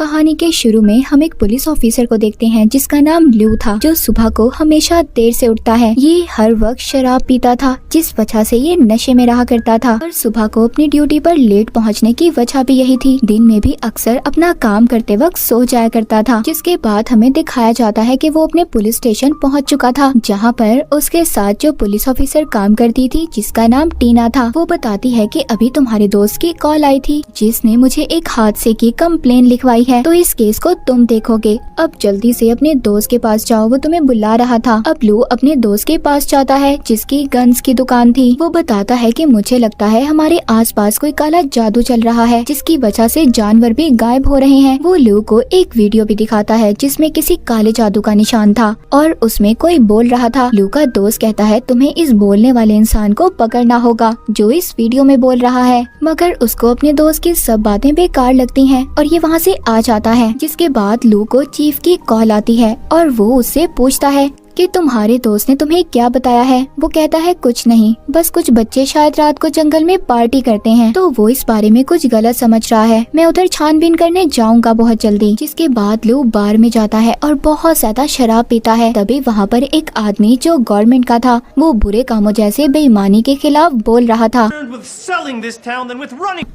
कहानी के शुरू में हम एक पुलिस ऑफिसर को देखते हैं जिसका नाम लू था, जो सुबह को हमेशा देर से उठता है। ये हर वक्त शराब पीता था, जिस वजह से ये नशे में रहा करता था और सुबह को अपनी ड्यूटी पर लेट पहुंचने की वजह भी यही थी। दिन में भी अक्सर अपना काम करते वक्त सो जाया करता था, जिसके बाद हमें दिखाया जाता है कि वो अपने पुलिस स्टेशन पहुंच चुका था, जहां पर उसके साथ जो पुलिस ऑफिसर काम करती थी जिसका नाम टीना था, वो बताती है कि अभी तुम्हारे दोस्त की कॉल आई थी जिसने मुझे एक हादसे की कंप्लेन लिखवाई है, तो इस केस को तुम देखोगे। अब जल्दी से अपने दोस्त के पास जाओ, वो तुम्हें बुला रहा था। अब लू अपने दोस्त के पास जाता है जिसकी गन्स की दुकान थी। वो बताता है कि मुझे लगता है हमारे आसपास कोई काला जादू चल रहा है जिसकी वजह से जानवर भी गायब हो रहे हैं। वो लू को एक वीडियो भी दिखाता है जिसमें किसी काले जादू का निशान था और उसमें कोई बोल रहा था। लू का दोस्त कहता है तुम्हें इस बोलने वाले इंसान को पकड़ना होगा जो इस वीडियो में बोल रहा है, मगर उसको अपने दोस्त की सब बातें बेकार लगती हैं और ये वहाँ से आ जाता है। जिसके बाद लू को चीफ की कॉल आती है और वो उससे पूछता है कि तुम्हारे दोस्त ने तुम्हें क्या बताया है। वो कहता है कुछ नहीं, बस कुछ बच्चे शायद रात को जंगल में पार्टी करते हैं, तो वो इस बारे में कुछ गलत समझ रहा है। मैं उधर छानबीन करने जाऊंगा बहुत जल्दी। जिसके बाद लू बार में जाता है और बहुत ज्यादा शराब पीता है। तभी वहाँ पर एक आदमी जो गवर्नमेंट का था, वो बुरे कामों जैसे बेईमानी के खिलाफ बोल रहा था।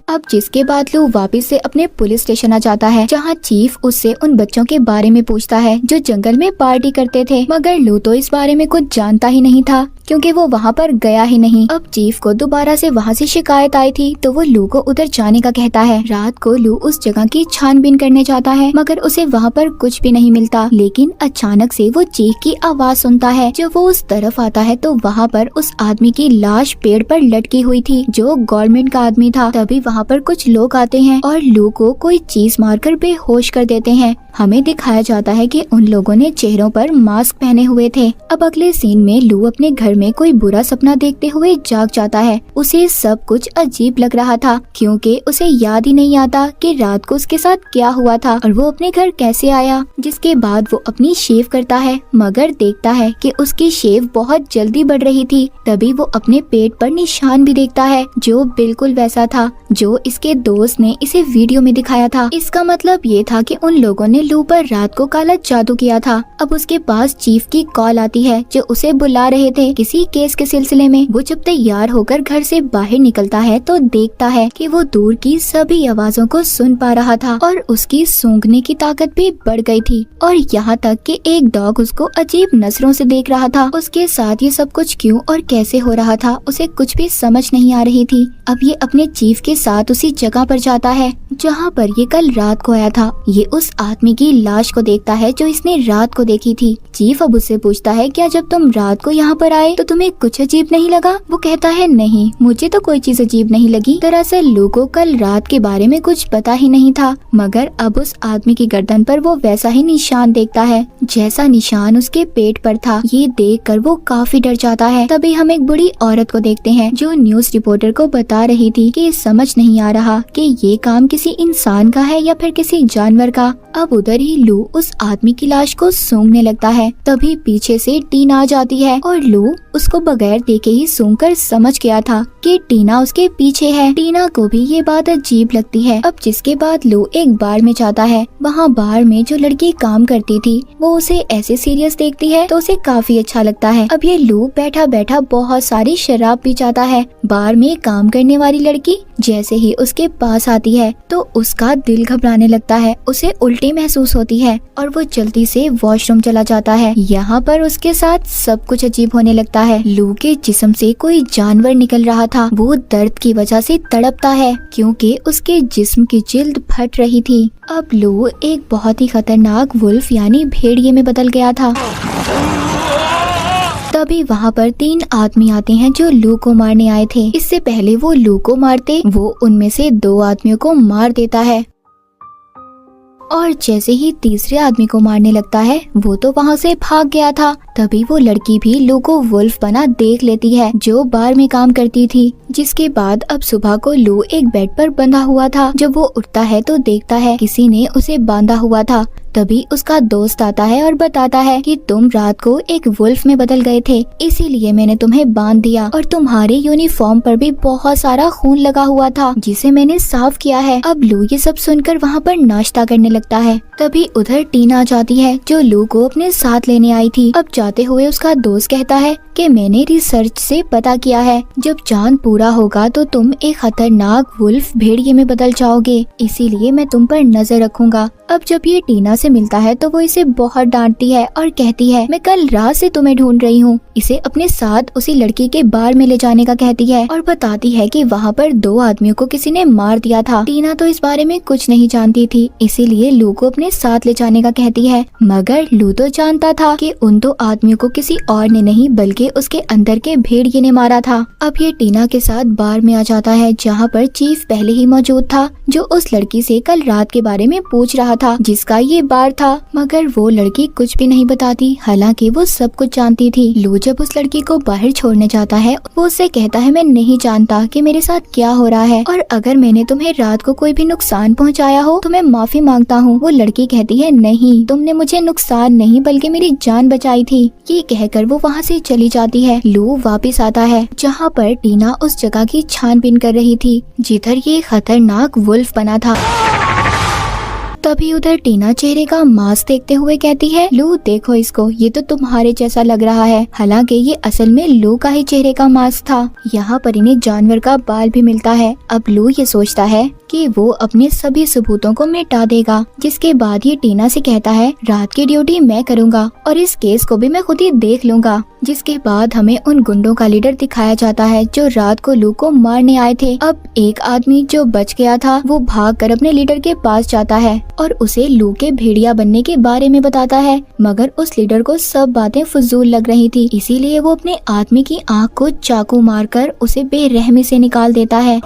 अब जिसके बाद लू वापिस से अपने पुलिस स्टेशन आ जाता है, जहाँ चीफ उससे उन बच्चों के बारे में पूछता है जो जंगल में पार्टी करते थे, मगर लू तो इस बारे में कुछ जानता ही नहीं था क्योंकि वो वहाँ पर गया ही नहीं। अब चीफ को दोबारा से वहाँ से शिकायत आई थी, तो वो लू को उधर जाने का कहता है। रात को लू उस जगह की छानबीन करने जाता है, मगर उसे वहाँ पर कुछ भी नहीं मिलता। लेकिन अचानक से वो चीख की आवाज सुनता है। जब वो उस तरफ आता है तो वहाँ पर उस आदमी की लाश पेड़ पर लटकी हुई थी जो गवर्नमेंट का आदमी था। तभी वहाँ पर कुछ लोग आते हैं और लू को कोई चीज मारकर बेहोश कर देते हैं। हमें दिखाया जाता है कि उन लोगों ने चेहरों पर मास्क पहने हुए थे। अब अगले सीन में लू अपने घर में कोई बुरा सपना देखते हुए जाग जाता है। उसे सब कुछ अजीब लग रहा था क्योंकि उसे याद ही नहीं आता कि रात को उसके साथ क्या हुआ था और वो अपने घर कैसे आया। जिसके बाद वो अपनी शेव करता है, मगर देखता है कि उसकी शेव बहुत जल्दी बढ़ रही थी। तभी वो अपने पेट पर निशान भी देखता है जो बिल्कुल वैसा था जो इसके दोस्त ने इसे वीडियो में दिखाया था। इसका मतलब ये था कि उन लोगों ने लू पर रात को काला जादू किया था। अब उसके पास चीफ की कॉल आती है जो उसे बुला रहे थे किसी केस के सिलसिले में। वो जब तैयार होकर घर से बाहर निकलता है तो देखता है कि वो दूर की सभी आवाजों को सुन पा रहा था और उसकी सूंघने की ताकत भी बढ़ गई थी और यहाँ तक कि एक डॉग उसको अजीब नजरों से देख रहा था। उसके साथ ये सब कुछ क्यों और कैसे हो रहा था उसे कुछ भी समझ नहीं आ रही थी। अब ये अपने चीफ के साथ उसी जगह पर जाता है जहाँ पर ये कल रात को आया था। ये उस आदमी की लाश को देखता है जो इसने रात को देखी थी। चीफ अब उससे पूछता है क्या जब तुम रात को यहाँ पर आए तो तुम्हें कुछ अजीब नहीं लगा। वो कहता है नहीं, मुझे तो कोई चीज अजीब नहीं लगी। दरअसल लू को कल रात के बारे में कुछ पता ही नहीं था, मगर अब उस आदमी की गर्दन पर वो वैसा ही निशान देखता है जैसा निशान उसके पेट पर था। ये देखकर वो काफी डर जाता है। तभी हम एक बूढ़ी औरत को देखते हैं जो न्यूज रिपोर्टर को बता रही थी कि समझ नहीं आ रहा कि ये काम किसी इंसान का है या फिर किसी जानवर का। अब उधर ही लू उस आदमी की लाश को सूंघने लगता है। तभी पीछे से टीना आ जाती है और लू उसको बगैर देखे ही सूंघकर समझ गया था कि टीना उसके पीछे है। टीना को भी ये बात अजीब लगती है। अब जिसके बाद लू एक बार में जाता है। वहाँ बार में जो लड़की काम करती थी वो उसे ऐसे सीरियस देखती है तो उसे काफी अच्छा लगता है। अब ये लू बैठा बैठा बहुत सारी शराब पी जाता है। बार में काम करने वाली लड़की जैसे ही उसके पास आती है तो उसका दिल घबराने लगता है, उसे उल्टी महसूस होती है और वो जल्दी से वॉशरूम चला जाता है। यहाँ पर उसके साथ सब कुछ अजीब होने लगता है। लू के जिस्म से कोई जानवर निकल रहा था। वो दर्द की वजह से तड़पता है क्योंकि उसके जिस्म की जिल्द फट रही थी। अब लू एक बहुत ही खतरनाक वुल्फ यानी भेड़िए में बदल गया था। तभी वहाँ पर 3 आदमी आते हैं जो लू को मारने आए थे। इससे पहले वो लू को मारते वो उनमें से 2 आदमियों को मार देता है और जैसे ही तीसरे आदमी को मारने लगता है वो तो वहाँ से भाग गया था। तभी वो लड़की भी लू को वुल्फ बना देख लेती है जो बार में काम करती थी। जिसके बाद अब सुबह को लू एक बेड पर बंधा हुआ था। जब वो उठता है तो देखता है किसी ने उसे बांधा हुआ था। तभी उसका दोस्त आता है और बताता है कि तुम रात को एक वुल्फ में बदल गए थे, इसीलिए मैंने तुम्हें बांध दिया और तुम्हारे यूनिफॉर्म पर भी बहुत सारा खून लगा हुआ था जिसे मैंने साफ किया है। अब लू ये सब सुनकर वहाँ पर नाश्ता करने लगता है। तभी उधर टीना आ जाती है जो लू को अपने साथ लेने आई थी। अब जाते हुए उसका दोस्त कहता है कि मैंने रिसर्च से पता किया है, जब चांद पूरा होगा तो तुम एक खतरनाक वुल्फ भेड़िए में बदल जाओगे, इसीलिए मैं तुम पर नजर रखूंगा। अब जब ये टीना से मिलता है तो वो इसे बहुत डांटती है और कहती है मैं कल रात से तुम्हें ढूंढ रही हूँ। इसे अपने साथ उसी लड़की के बार में ले जाने का कहती है और बताती है कि वहाँ पर 2 आदमियों को किसी ने मार दिया था। टीना तो इस बारे में कुछ नहीं जानती थी, इसीलिए लू को अपने साथ ले जाने का कहती है, मगर लू तो जानता था कि उन 2 आदमियों को किसी और ने नहीं बल्कि उसके अंदर के भेड़िए ने मारा था। अब ये टीना के साथ बार में आ जाता है जहाँ पर चीफ पहले ही मौजूद था, जो उस लड़की से कल रात के बारे में पूछ रहा था जिसका ये बार था, मगर वो लड़की कुछ भी नहीं बताती, हालांकि वो सब कुछ जानती थी। लू जब उस लड़की को बाहर छोड़ने जाता है वो उससे कहता है मैं नहीं जानता कि मेरे साथ क्या हो रहा है और अगर मैंने तुम्हें रात को कोई भी नुकसान पहुंचाया हो तो मैं माफी मांगता हूँ। वो लड़की कहती है नहीं, तुमने मुझे नुकसान नहीं बल्कि मेरी जान बचाई थी। ये कहकर वो वहाँ से चली जाती है। लू वापस आता है जहाँ पर टीना उस जगह की छानबीन कर रही थी जिधर ये खतरनाक वुल्फ बना था। तभी उधर टीना चेहरे का मास्क देखते हुए कहती है लू देखो इसको, ये तो तुम्हारे जैसा लग रहा है, हालांकि ये असल में लू का ही चेहरे का मास्क था। यहाँ पर इन्हें जानवर का बाल भी मिलता है। अब लू ये सोचता है कि वो अपने सभी सबूतों को मिटा देगा, जिसके बाद ये टीना से कहता है रात की ड्यूटी मैं करूँगा और इस केस को भी मैं खुद ही देख लूंगा। जिसके बाद हमें उन गुंडों का लीडर दिखाया जाता है जो रात को लू को मारने आए थे। अब एक आदमी जो बच गया था वो भागकर अपने लीडर के पास जाता है और उसे लू के भेड़िया बनने के बारे में बताता है, मगर उस लीडर को सब बातें फजूल लग रही थी, इसीलिए वो अपने आदमी की आंख को चाकू मारकर उसे बेरहमी से निकाल देता है।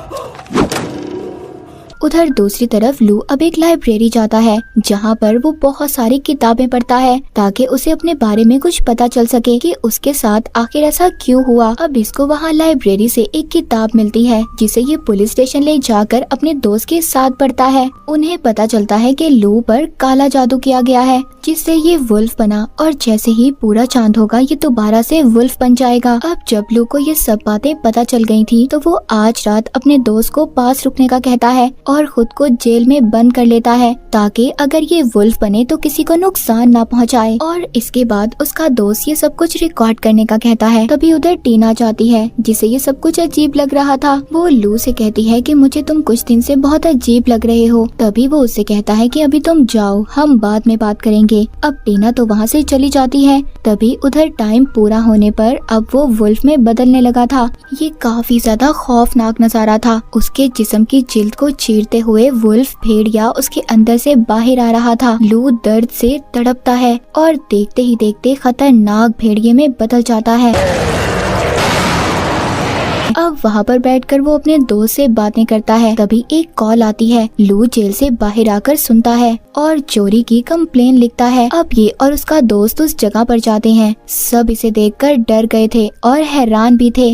उधर दूसरी तरफ लू अब एक लाइब्रेरी जाता है जहाँ पर वो बहुत सारी किताबें पढ़ता है ताकि उसे अपने बारे में कुछ पता चल सके कि उसके साथ आखिर ऐसा क्यों हुआ। अब इसको वहाँ लाइब्रेरी से एक किताब मिलती है जिसे ये पुलिस स्टेशन ले जाकर अपने दोस्त के साथ पढ़ता है। उन्हें पता चलता है कि लू पर काला जादू किया गया है जिससे ये वुल्फ बना और जैसे ही पूरा चांद होगा ये दोबारा से वुल्फ बन जाएगा। अब जब लू को ये सब बातें पता चल गई थी तो वो आज रात अपने दोस्त को पास रुकने का कहता है और खुद को जेल में बंद कर लेता है ताकि अगर ये वुल्फ बने तो किसी को नुकसान ना पहुंचाए। और इसके बाद उसका दोस्त ये सब कुछ रिकॉर्ड करने का कहता है। तभी उधर टीना जाती है जिसे ये सब कुछ अजीब लग रहा था। वो लू से कहती है कि मुझे तुम कुछ दिन से बहुत अजीब लग रहे हो। तभी वो उससे कहता है कि अभी तुम जाओ, हम बाद में बात करेंगे। अब टीना तो वहाँ से चली जाती है। तभी उधर टाइम पूरा होने पर अब वो वुल्फ में बदलने लगा था। ये काफी ज्यादा खौफनाक नजारा था। उसके जिस्म की जिल्द को चीरते हुए वुल्फ भेड़िया उसके अंदर से बाहर आ रहा था। लू दर्द से तड़पता है और देखते ही देखते खतरनाक भेड़िए में बदल जाता है। अब वहाँ पर बैठकर वो अपने दोस्त से बातें करता है। तभी एक कॉल आती है। लू जेल से बाहर आकर सुनता है और चोरी की कंप्लेन लिखता है। अब ये और उसका दोस्त उस जगह पर जाते हैं। सब इसे देखकर डर गए थे और हैरान भी थे।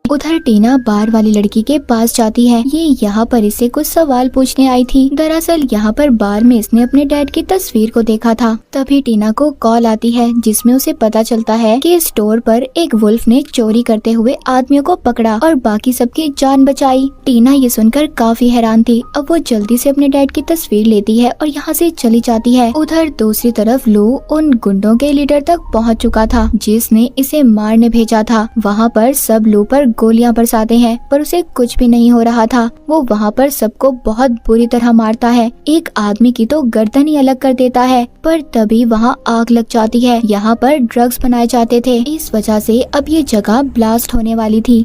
उधर टीना बार वाली लड़की के पास जाती है। ये यहाँ पर इससे कुछ सवाल पूछने आई थी। दरअसल यहाँ पर बार में इसने अपने डैड की तस्वीर को देखा था। तभी टीना को कॉल आती है जिसमें उसे पता चलता है कि स्टोर पर एक वुल्फ ने चोरी करते हुए आदमियों को पकड़ा और बाकी सबकी जान बचाई। टीना ये सुनकर काफी हैरान थी। अब वो जल्दी से अपने डैड की तस्वीर लेती है और यहाँ से चली जाती है। उधर दूसरी तरफ लू उन गुंडों के लीडर तक पहुँच चुका था जिसने इसे मारने भेजा था। वहाँ पर सब लू पर गोलियां बरसाते हैं पर उसे कुछ भी नहीं हो रहा था। वो वहाँ पर सबको बहुत बुरी तरह मारता है। एक आदमी की तो गर्दन ही अलग कर देता है। पर तभी वहाँ आग लग जाती है। यहाँ पर ड्रग्स बनाए जाते थे, इस वजह से अब ये जगह ब्लास्ट होने वाली थी।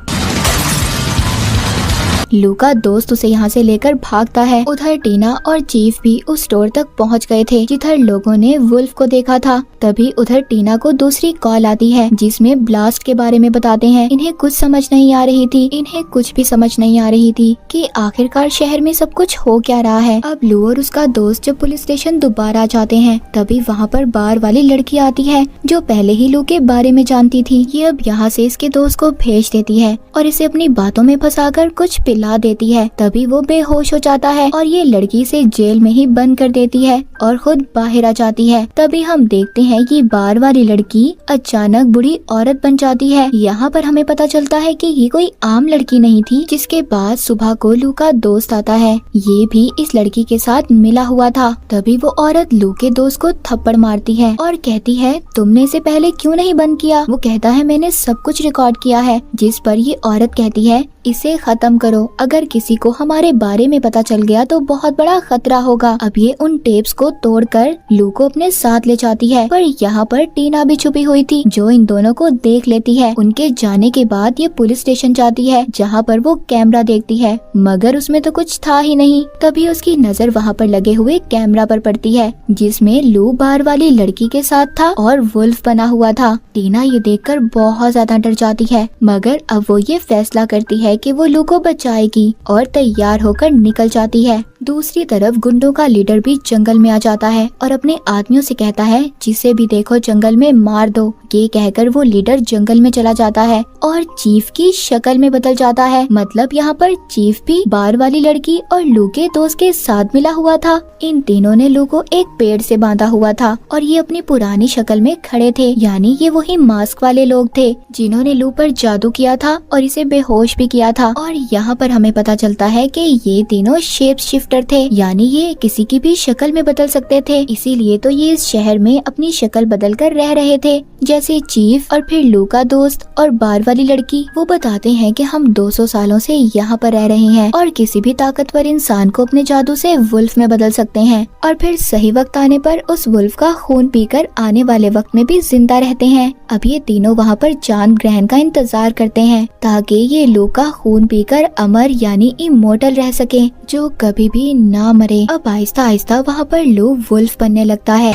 लू का दोस्त उसे यहाँ से लेकर भागता है। उधर टीना और चीफ भी उस स्टोर तक पहुँच गए थे जिधर लोगों ने वुल्फ को देखा था। तभी उधर टीना को दूसरी कॉल आती है जिसमें ब्लास्ट के बारे में बताते हैं। इन्हें कुछ समझ नहीं आ रही थी, इन्हें कुछ भी समझ नहीं आ रही थी कि आखिरकार शहर में सब कुछ हो क्या रहा है। अब लू और उसका दोस्त जब पुलिस स्टेशन दोबारा जाते हैं तभी वहाँ पर बार वाली लड़की आती है जो पहले ही लू के बारे में जानती थी। ये अब यहाँ से इसके दोस्त को भेज देती है और इसे अपनी बातों में फंसाकर कुछ पिला देती है। तभी वो बेहोश हो जाता है और ये लड़की से जेल में ही बंद कर देती है और खुद बाहर आ जाती है। तभी हम देखते हैं कि बार वाली लड़की अचानक बुढ़ी औरत बन जाती है। यहाँ पर हमें पता चलता है कि ये कोई आम लड़की नहीं थी। जिसके बाद सुबह को लू का दोस्त आता है, ये भी इस लड़की के साथ मिला हुआ था। तभी वो औरत लू के दोस्त को थप्पड़ मारती है और कहती है तुमने इसे पहले क्यों नहीं बंद किया। वो कहता है मैंने सब कुछ रिकॉर्ड किया है। जिस पर ये औरत कहती है इसे खत्म करो, अगर किसी को हमारे बारे में पता चल गया तो बहुत बड़ा खतरा होगा। अब ये उन टेप्स को तोड़कर लू को अपने साथ ले जाती है। पर यहाँ पर टीना भी छुपी हुई थी जो इन दोनों को देख लेती है। उनके जाने के बाद ये पुलिस स्टेशन जाती है जहाँ पर वो कैमरा देखती है मगर उसमें तो कुछ था ही नहीं। तभी उसकी नजर वहाँ पर लगे हुए कैमरा पर पड़ती है जिसमें लू बार वाली लड़की के साथ था और वुल्फ बना हुआ था। टीना ये देखकर बहुत ज्यादा डर जाती है मगर अब वो ये फैसला करती है कि वो लू को बचाएगी और तैयार होकर निकल जाती है। दूसरी तरफ गुंडों का लीडर भी जंगल में आ जाता है और अपने आदमियों से कहता है जिसे भी देखो जंगल में मार दो। ये कहकर वो लीडर जंगल में चला जाता है और चीफ की शक्ल में बदल जाता है। मतलब यहाँ पर चीफ भी बार वाली लड़की और लू के दोस्त के साथ मिला हुआ था। इन तीनों ने लू को एक पेड़ से बांधा हुआ था और ये अपनी पुरानी शक्ल में खड़े थे। यानी ये वही मास्क वाले लोग थे जिन्होंने लू पर जादू किया था और इसे बेहोश भी किया था। और यहाँ पर हमें पता चलता है कि ये तीनों शेप शिफ्टर थे, यानी ये किसी की भी शक्ल में बदल सकते थे। इसीलिए तो ये इस शहर में अपनी शक्ल बदल कर रह रहे थे। जैसे चीफ और फिर लू का दोस्त और बार वाली लड़की वो बताते हैं कि हम 200 सालों से यहाँ पर रह रहे हैं और किसी भी ताकतवर इंसान को अपने जादू से वुल्फ में बदल सकते हैं और फिर सही वक्त आने पर उस वुल्फ का खून पीकर आने वाले वक्त में भी जिंदा रहते हैं। अब ये तीनों वहाँ पर चांद ग्रहण का इंतजार करते हैं ताकि ये लू का खून पीकर अमर यानी इमोर्टल रह सके, जो कभी भी ना मरे। अब आहिस्ता आहिस्ता वहाँ पर लू वुल्फ बनने लगता है।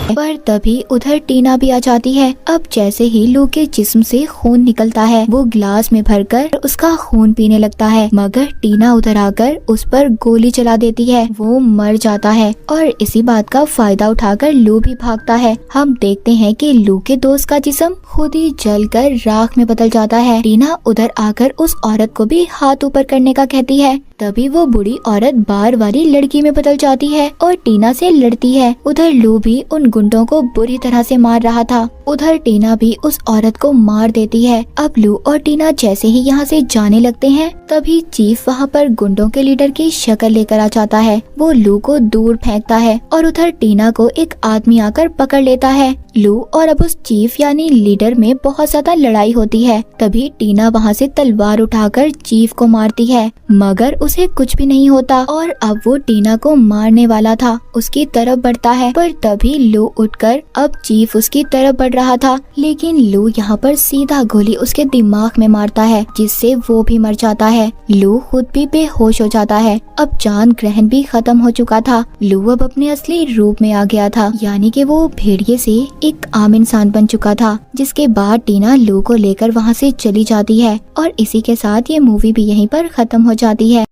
पर तभी उधर टीना भी आ जाती है। अब जैसे ही लू के जिस्म से खून निकलता है वो ग्लास में भरकर उसका खून पीने लगता है मगर टीना उधर आकर उस पर गोली चला देती है। वो मर जाता है और इसी बात का फायदा उठाकर लू भी भागता है। हम देखते हैं कि लू के दोस्त का जिस्म खुद ही जलकर राख में बदल जाता है। टीना उधर आकर उस औरत को भी हाथ ऊपर करने का कहती है। तभी वो बुढ़ी औरत बार वाली लड़की में बदल जाती है और टीना से लड़ती है। उधर लू भी उन गुंडों को बुरी तरह से मार रहा था। उधर टीना भी उस औरत को मार देती है। अब लू और टीना जैसे ही यहाँ से जाने लगते हैं तभी चीफ वहाँ पर गुंडों के लीडर की शक्ल लेकर आ जाता है। वो लू को दूर फेंकता है और उधर टीना को एक आदमी आकर पकड़ लेता है। लू और अब उस चीफ यानी लीडर में बहुत ज्यादा लड़ाई होती है। तभी टीना वहाँ से तलवार उठाकर चीफ को मारती है मगर उसे कुछ भी नहीं होता और अब वो टीना को मारने वाला था उसकी तरफ बढ़ता है। पर तभी लू उठकर अब चीफ उसकी तरफ बढ़ रहा था लेकिन लू यहाँ पर सीधा गोली उसके दिमाग में मारता है जिससे वो भी मर जाता है। लू खुद भी बेहोश हो जाता है। अब चांद ग्रहण भी खत्म हो चुका था। लू अब अपने असली रूप में आ गया था, यानी कि वो भेड़िए से एक आम इंसान बन चुका था। जिसके बाद टीना लू को लेकर वहाँ से चली जाती है और इसी के साथ ये मूवी भी यहीं पर खत्म हो जाती है।